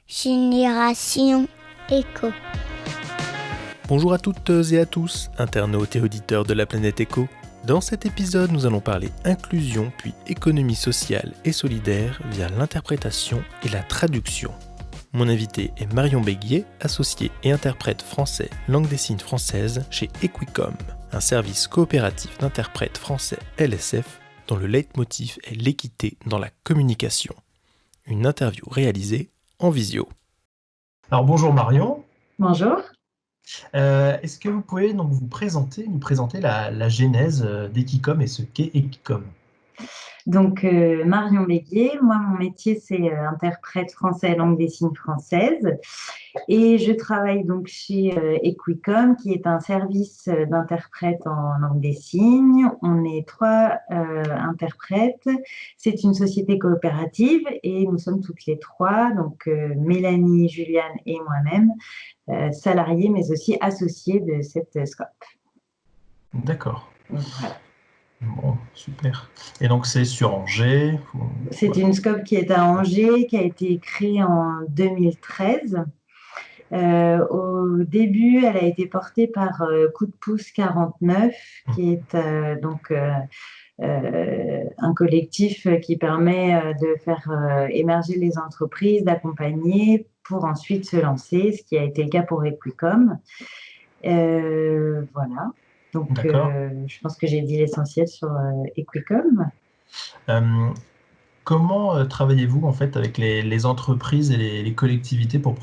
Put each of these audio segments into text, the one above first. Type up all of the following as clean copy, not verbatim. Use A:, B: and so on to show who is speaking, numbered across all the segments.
A: Génération Éco.
B: Bonjour à toutes et à tous, internautes et auditeurs de la planète Éco. Dans cet épisode, nous allons parler inclusion puis économie sociale et solidaire via l'interprétation et la traduction. Mon invité est Marion Béguier, associée et interprète français langue des signes française chez Equicom, un service coopératif d'interprètes français LSF dont le leitmotiv est l'équité dans la communication. Une interview réalisée en visio.
C: Alors bonjour Marion.
D: Bonjour.
C: Est-ce que vous pouvez donc nous présenter la genèse d'Equicom et ce qu'est Equicom?
D: Donc Marion Béguier, moi mon métier c'est interprète français langue des signes française et je travaille donc chez Equicom qui est un service d'interprète en langue des signes. On est 3 interprètes, c'est une société coopérative et nous sommes toutes les 3, donc Mélanie, Juliane et moi-même, salariés mais aussi associés de cette scope.
C: D'accord.
D: Voilà.
C: Bon, super. Et donc c'est sur Angers.
D: C'est une scope qui est à Angers, qui a été créée en 2013. Au début, elle a été portée par Coup de pouce 49, qui est un collectif qui permet de faire émerger les entreprises, d'accompagner pour ensuite se lancer, ce qui a été le cas pour Equicom. Voilà. Donc, je pense que j'ai dit l'essentiel sur Equicom.
C: Comment travaillez-vous en fait avec les entreprises et les collectivités pour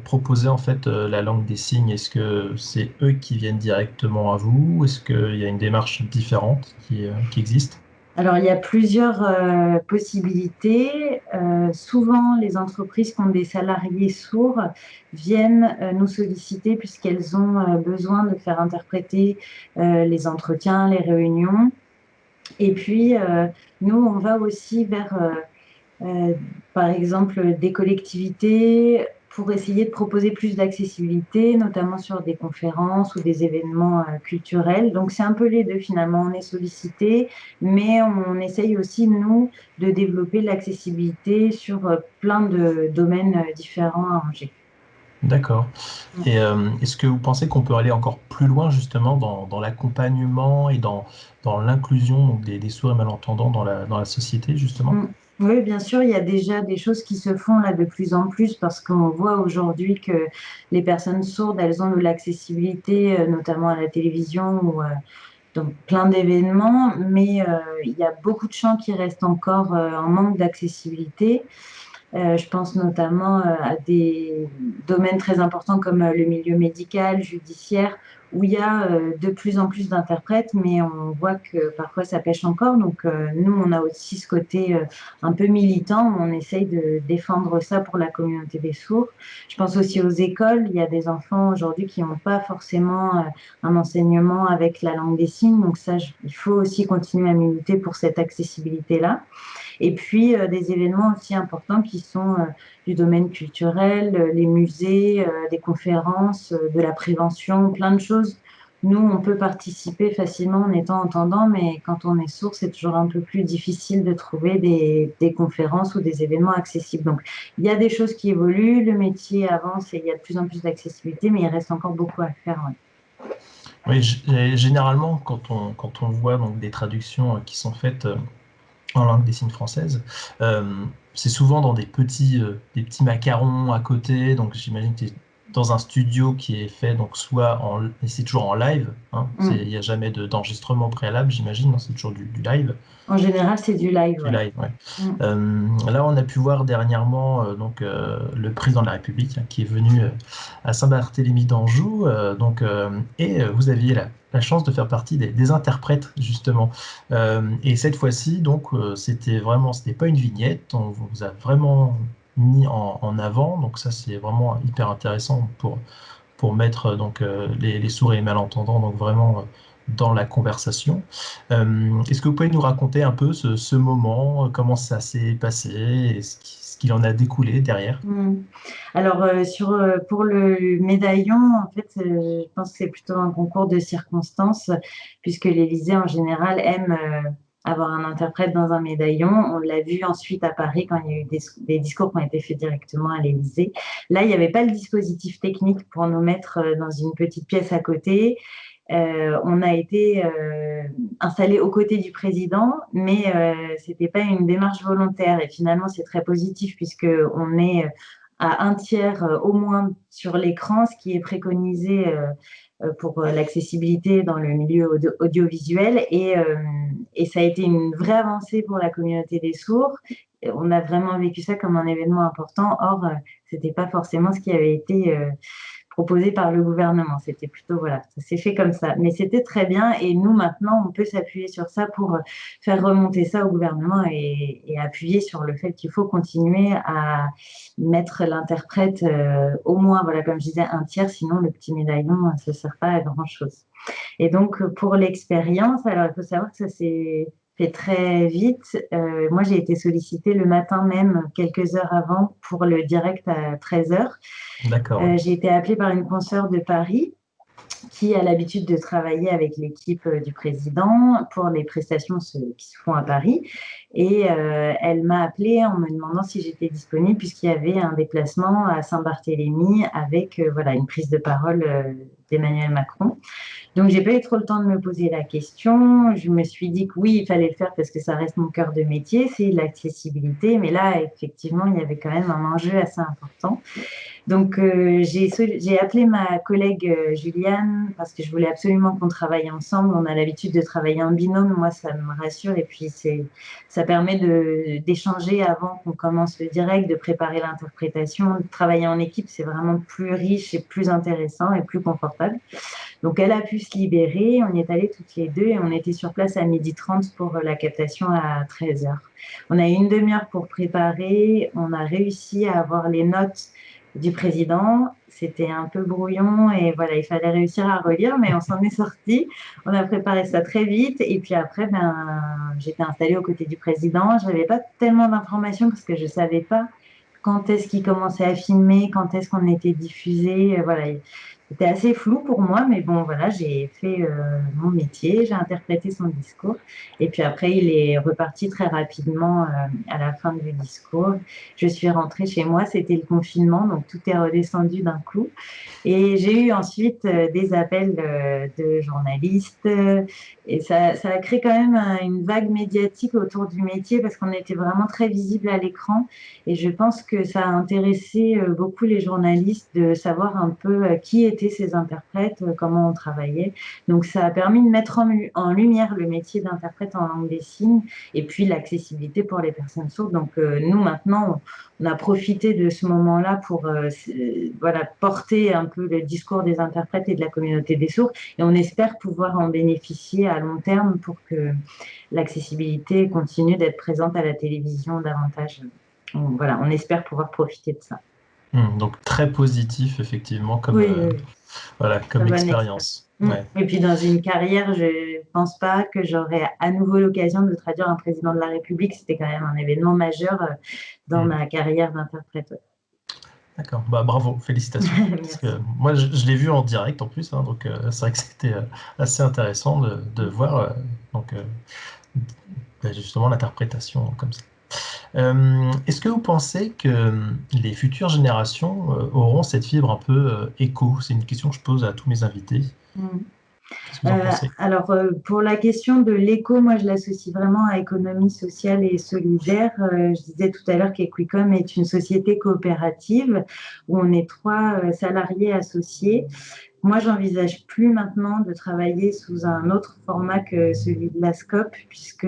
C: proposer en fait la langue des signes? Est-ce que c'est eux qui viennent directement à vous? Est-ce qu'il y a une démarche différente qui existe?
D: Alors, il y a plusieurs possibilités. Souvent, les entreprises qui ont des salariés sourds viennent nous solliciter puisqu'elles ont besoin de faire interpréter les entretiens, les réunions. Et puis, nous, on va aussi vers, par exemple, des collectivités pour essayer de proposer plus d'accessibilité, notamment sur des conférences ou des événements culturels. Donc, c'est un peu les deux finalement. On est sollicité, mais on essaye aussi, nous, de développer l'accessibilité sur plein de domaines différents à Angers.
C: D'accord. Et est-ce que vous pensez qu'on peut aller encore plus loin justement dans l'accompagnement et dans l'inclusion donc des sourds et malentendants dans la société justement?
D: Oui, bien sûr, il y a déjà des choses qui se font là de plus en plus parce qu'on voit aujourd'hui que les personnes sourdes, elles ont de l'accessibilité, notamment à la télévision ou dans plein d'événements, mais il y a beaucoup de champs qui restent encore en manque d'accessibilité. Je pense notamment à des domaines très importants comme le milieu médical, judiciaire, où il y a de plus en plus d'interprètes, mais on voit que parfois ça pêche encore. Donc nous, on a aussi ce côté un peu militant, où on essaye de défendre ça pour la communauté des sourds. Je pense aussi aux écoles. Il y a des enfants aujourd'hui qui n'ont pas forcément un enseignement avec la langue des signes. Donc ça, il faut aussi continuer à militer pour cette accessibilité-là. Et puis, des événements aussi importants qui sont du domaine culturel, les musées, des conférences, de la prévention, plein de choses. Nous, on peut participer facilement en étant entendant, mais quand on est sourd, c'est toujours un peu plus difficile de trouver des conférences ou des événements accessibles. Donc, il y a des choses qui évoluent, le métier avance et il y a de plus en plus d'accessibilité, mais il reste encore beaucoup à faire. Ouais.
C: Oui, généralement, quand on voit donc des traductions qui sont faites en langue des signes française, c'est souvent dans des petits macarons à côté, donc j'imagine que tu es dans un studio qui est fait donc et c'est toujours en live, hein, il n'y a jamais d'enregistrement préalable, j'imagine, non, c'est toujours du live.
D: En général, c'est du live.
C: Du live, ouais. Là, on a pu voir dernièrement le président de la République qui est venu à Saint-Barthélemy d'Anjou, et vous aviez la chance de faire partie des interprètes justement. Et cette fois-ci, donc, c'était pas une vignette, on vous a vraiment mis en avant, donc ça c'est vraiment hyper intéressant pour mettre donc les sourds et les malentendants donc vraiment dans la conversation. Est-ce que vous pouvez nous raconter un peu ce moment, comment ça s'est passé et ce qu'il en a découlé derrière?
D: Alors, pour le médaillon, en fait, je pense que c'est plutôt un concours de circonstances, puisque l'Élysée, en général, aime avoir un interprète dans un médaillon. On l'a vu ensuite à Paris quand il y a eu des discours qui ont été faits directement à l'Élysée. Là, il n'y avait pas le dispositif technique pour nous mettre dans une petite pièce à côté. On a été installé aux côtés du président, mais c'était pas une démarche volontaire. Et finalement, c'est très positif puisque on est à un tiers au moins sur l'écran, ce qui est préconisé pour l'accessibilité dans le milieu audiovisuel. Et ça a été une vraie avancée pour la communauté des sourds. Et on a vraiment vécu ça comme un événement important. Or, c'était pas forcément ce qui avait été proposé par le gouvernement. C'était plutôt, voilà, ça s'est fait comme ça. Mais c'était très bien et nous, maintenant, on peut s'appuyer sur ça pour faire remonter ça au gouvernement et appuyer sur le fait qu'il faut continuer à mettre l'interprète au moins, voilà, comme je disais, un tiers, sinon le petit médaillon, ça ne sert pas à grand-chose. Et donc, pour l'expérience, alors il faut savoir que ça s'est fait très vite. Moi, j'ai été sollicitée le matin même, quelques heures avant, pour le direct à 13h.
C: D'accord.
D: J'ai été appelée par une consoeur de Paris qui a l'habitude de travailler avec l'équipe du président pour les prestations qui se font à Paris. Et elle m'a appelée en me demandant si j'étais disponible puisqu'il y avait un déplacement à Saint-Barthélemy avec voilà, une prise de parole d'Emmanuel Macron. Donc, j'ai pas eu trop le temps de me poser la question. Je me suis dit que oui, il fallait le faire parce que ça reste mon cœur de métier, c'est l'accessibilité. Mais là, effectivement, il y avait quand même un enjeu assez important. Donc, j'ai appelé ma collègue Juliane parce que je voulais absolument qu'on travaille ensemble. On a l'habitude de travailler en binôme. Moi, ça me rassure. Et puis, ça permet d'échanger avant qu'on commence le direct, de préparer l'interprétation. De travailler en équipe, c'est vraiment plus riche et plus intéressant et plus confortable. Donc, elle a pu se libérer. On y est allés toutes les deux et on était sur place à 12h30 pour la captation à 13h. On a eu une demi-heure pour préparer. On a réussi à avoir les notes du président. C'était un peu brouillon et voilà, il fallait réussir à relire, mais on s'en est sorti. On a préparé ça très vite et puis après, j'étais installée aux côtés du président. Je n'avais pas tellement d'informations parce que je ne savais pas quand est-ce qu'il commençait à filmer, quand est-ce qu'on était diffusé. Voilà, c'était assez flou pour moi, mais bon, voilà, j'ai fait mon métier, j'ai interprété son discours. Et puis après, il est reparti très rapidement à la fin du discours. Je suis rentrée chez moi, c'était le confinement, donc tout est redescendu d'un coup. Et j'ai eu ensuite des appels de journalistes. Et ça a créé quand même une vague médiatique autour du métier parce qu'on était vraiment très visible à l'écran. Et je pense que ça a intéressé beaucoup les journalistes de savoir un peu qui étaient ces interprètes, comment on travaillait. Donc ça a permis de mettre en lumière le métier d'interprète en langue des signes et puis l'accessibilité pour les personnes sourdes. Donc nous maintenant, on a profité de ce moment-là pour voilà, porter un peu le discours des interprètes et de la communauté des sourds et on espère pouvoir en bénéficier à long terme pour que l'accessibilité continue d'être présente à la télévision davantage. Voilà, on espère pouvoir profiter de ça.
C: Donc très positif effectivement comme,
D: Oui.
C: voilà, comme expérience. Ouais.
D: Et puis dans une carrière, je ne pense pas que j'aurai à nouveau l'occasion de traduire un président de la République. C'était quand même un événement majeur dans ma carrière d'interprète. Ouais.
C: D'accord, bah, bravo, félicitations. Parce que moi, je l'ai vu en direct en plus, hein, donc c'est vrai que c'était assez intéressant de voir donc, justement l'interprétation comme ça. Est-ce que vous pensez que les futures générations auront cette fibre un peu éco? C'est une question que je pose à tous mes invités. Qu'est-ce que vous en pensez?
D: Alors, pour la question de l'éco, moi, je l'associe vraiment à économie sociale et solidaire. Je disais tout à l'heure qu'Equicom est une société coopérative où on est 3 salariés associés. Moi, j'envisage plus maintenant de travailler sous un autre format que celui de la SCOP, puisque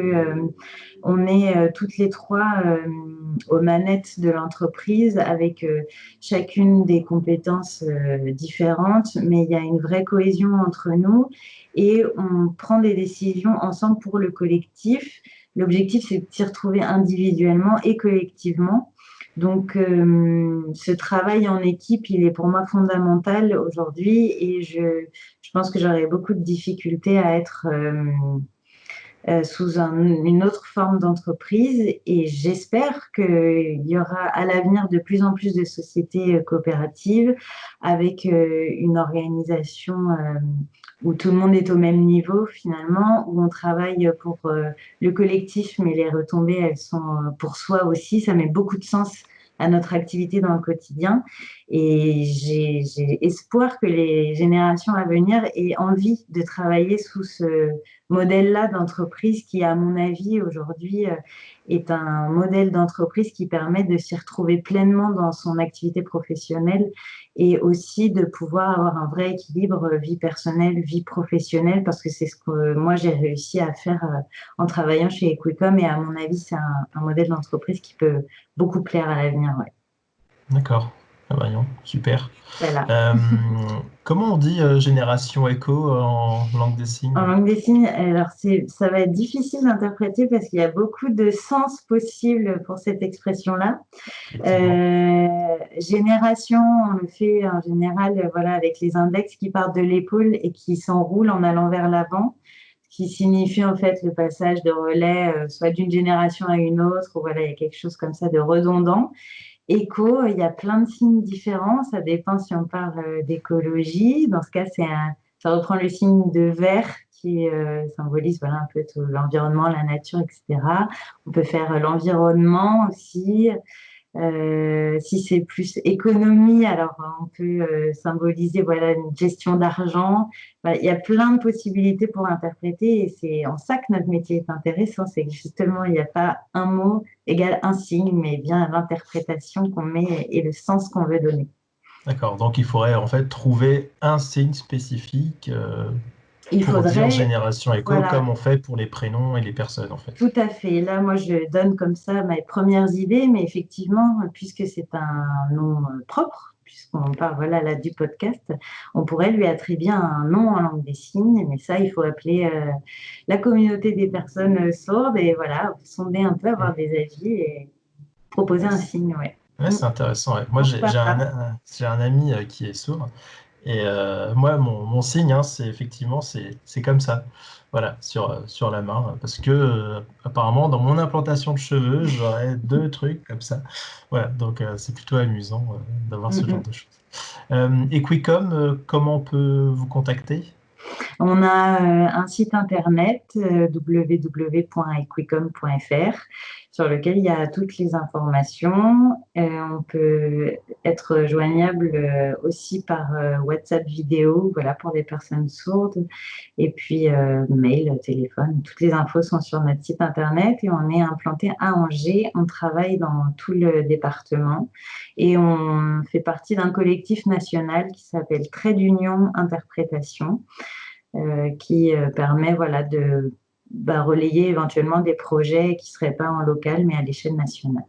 D: on est toutes les 3 aux manettes de l'entreprise avec chacune des compétences différentes, mais il y a une vraie cohésion entre nous et on prend des décisions ensemble pour le collectif. L'objectif, c'est de s'y retrouver individuellement et collectivement. Donc, ce travail en équipe, il est pour moi fondamental aujourd'hui et je pense que j'aurais beaucoup de difficultés à être sous une autre forme d'entreprise, et j'espère qu'il y aura à l'avenir de plus en plus de sociétés coopératives avec une organisation où tout le monde est au même niveau finalement, où on travaille pour le collectif, mais les retombées, elles sont pour soi aussi. Ça met beaucoup de sens à notre activité dans le quotidien. Et j'ai espoir que les générations à venir aient envie de travailler sous ce modèle-là d'entreprise qui, à mon avis, aujourd'hui, est un modèle d'entreprise qui permet de s'y retrouver pleinement dans son activité professionnelle et aussi de pouvoir avoir un vrai équilibre vie personnelle, vie professionnelle, parce que c'est ce que moi, j'ai réussi à faire en travaillant chez Equicom. Et à mon avis, c'est un modèle d'entreprise qui peut beaucoup plaire à l'avenir. Ouais.
C: D'accord. Ah bah non, super.
D: Voilà.
C: Comment on dit génération éco en langue des signes?
D: En langue des signes, alors ça va être difficile d'interpréter parce qu'il y a beaucoup de sens possibles pour cette expression-là. Génération, on le fait en général voilà, avec les index qui partent de l'épaule et qui s'enroulent en allant vers l'avant, ce qui signifie en fait le passage de relais soit d'une génération à une autre, ou voilà, il y a quelque chose comme ça de redondant. Éco, il y a plein de signes différents, ça dépend si on parle d'écologie. Dans ce cas, ça reprend le signe de vert qui symbolise voilà, un peu tout l'environnement, la nature, etc. On peut faire l'environnement aussi. Si c'est plus économie, alors on peut symboliser voilà, une gestion d'argent. Voilà, il y a plein de possibilités pour interpréter, et c'est en ça que notre métier est intéressant, c'est que justement il n'y a pas un mot égal un signe, mais bien l'interprétation qu'on met et le sens qu'on veut donner.
C: D'accord, donc il faudrait en fait trouver un signe spécifique
D: Il
C: pour dire
D: faudrait,
C: génération éco,
D: voilà,
C: comme on fait pour les prénoms et les personnes en fait.
D: tout à fait. Là, moi, je donne comme ça mes premières idées, mais effectivement, puisque c'est un nom propre, puisqu'on parle voilà, là, du podcast, on pourrait lui attribuer un nom en langue des signes, mais ça, il faut appeler la communauté des personnes sourdes et voilà, sonder un peu, avoir des avis et proposer un signe. Ouais.
C: Ouais, c'est intéressant. Ouais. Moi, j'ai
D: Pourquoi pas.
C: un ami qui est sourd. Et moi, mon signe, hein, c'est effectivement, c'est comme ça. Voilà, sur la main. Parce que, apparemment, dans mon implantation de cheveux, j'aurais 2 trucs comme ça. Voilà, donc c'est plutôt amusant d'avoir ce genre de choses. Equicom, comment on peut vous contacter?
D: On a un site internet www.equicom.fr sur lequel il y a toutes les informations. On peut être joignable aussi par WhatsApp vidéo, voilà, pour des personnes sourdes, et puis mail, téléphone. Toutes les infos sont sur notre site internet et on est implanté à Angers. On travaille dans tout le département et on fait partie d'un collectif national qui s'appelle Trait d'Union Interprétation. Qui permet voilà, de relayer éventuellement des projets qui ne seraient pas en local, mais à l'échelle nationale.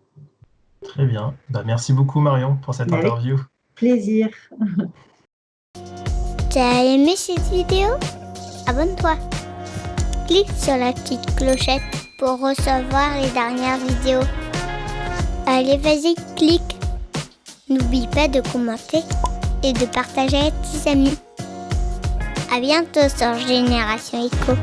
C: Très bien. Bah, merci beaucoup Marion pour cette interview.
D: Plaisir.
A: T'as aimé cette vidéo? Abonne-toi. Clique sur la petite clochette pour recevoir les dernières vidéos. Allez, vas-y, clique. N'oublie pas de commenter et de partager avec tes amis. À bientôt sur Génération Éco.